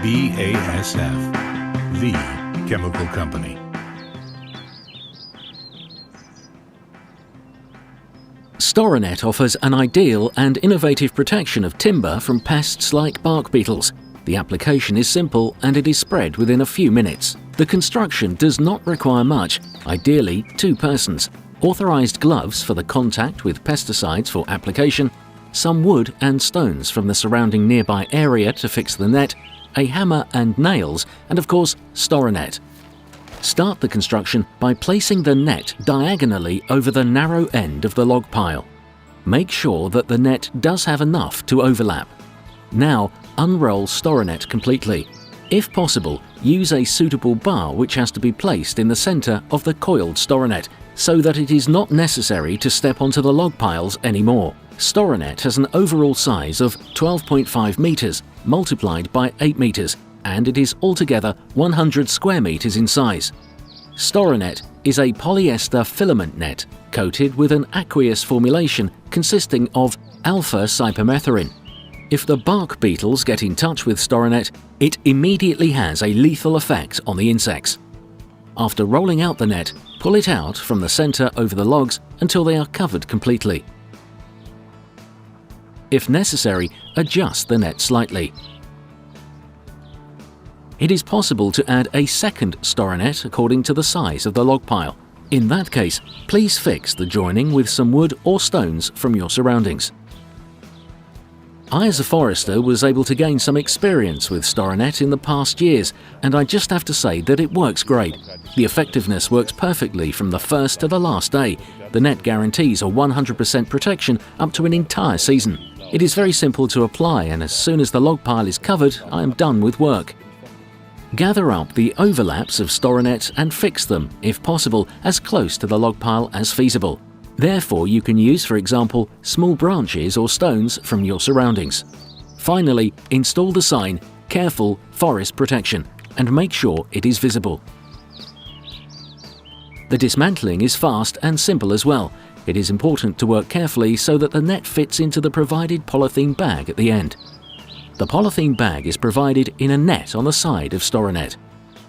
BASF, the chemical company. Storanet offers an ideal and innovative protection of timber from pests like bark beetles. The application is simple and it is spread within a few minutes. The construction does not require much, ideally 2 persons, authorized gloves for the contact with pesticides for application, some wood and stones from the surrounding nearby area to fix the net, a hammer and nails, and of course, Storanet. Start the construction by placing the net diagonally over the narrow end of the log pile. Make sure that the net does have enough to overlap. Now, unroll Storanet completely. If possible, use a suitable bar which has to be placed in the center of the coiled Storanet so that it is not necessary to step onto the log piles anymore. Storanet has an overall size of 12.5 meters multiplied by 8 meters, and it is altogether 100 square meters in size. Storanet is a polyester filament net coated with an aqueous formulation consisting of alpha-cypermethrin. If the bark beetles get in touch with Storanet, it immediately has a lethal effect on the insects. After rolling out the net, pull it out from the center over the logs until they are covered completely. If necessary, adjust the net slightly. It is possible to add a second Storanet according to the size of the log pile. In that case, please fix the joining with some wood or stones from your surroundings. I, as a forester, was able to gain some experience with Storanet in the past years, and I just have to say that it works great. The effectiveness works perfectly from the first to the last day. The net guarantees a 100% protection up to an entire season. It is very simple to apply, and as soon as the log pile is covered, I am done with work. Gather up the overlaps of Storanet and fix them, if possible, as close to the log pile as feasible. Therefore, you can use, for example, small branches or stones from your surroundings. Finally, install the sign, "Careful Forest Protection," and make sure it is visible. The dismantling is fast and simple as well. It is important to work carefully so that the net fits into the provided polythene bag at the end. The polythene bag is provided in a net on the side of Storanet.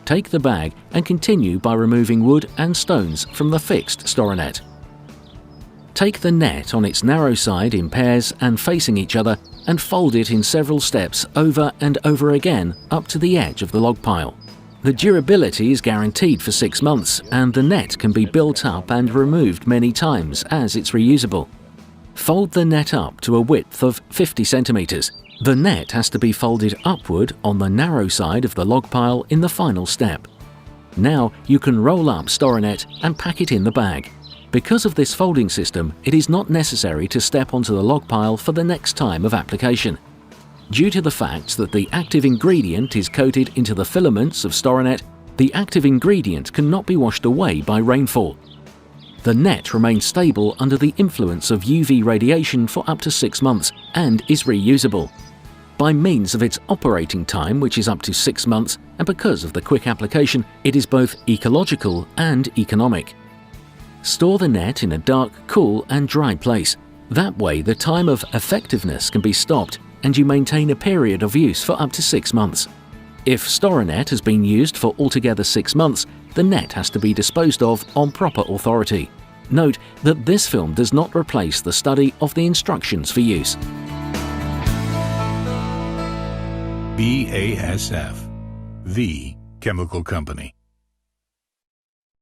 Take the bag and continue by removing wood and stones from the fixed Storanet. Take the net on its narrow side in pairs and facing each other and fold it in several steps over and over again up to the edge of the log pile. The durability is guaranteed for 6 months, and the net can be built up and removed many times as it's reusable. Fold the net up to a width of 50 centimeters. The net has to be folded upward on the narrow side of the log pile in the final step. Now you can roll up Storanet and pack it in the bag. Because of this folding system, it is not necessary to step onto the log pile for the next time of application. Due to the fact that the active ingredient is coated into the filaments of Storanet, the active ingredient cannot be washed away by rainfall. The net remains stable under the influence of UV radiation for up to 6 months and is reusable. By means of its operating time, which is up to 6 months, and because of the quick application, it is both ecological and economic. Store the net in a dark, cool and dry place. That way the time of effectiveness can be stopped and you maintain a period of use for up to 6 months. If Storanet has been used for altogether 6 months, the net has to be disposed of on proper authority. Note that this film does not replace the study of the instructions for use. BASF, the chemical company.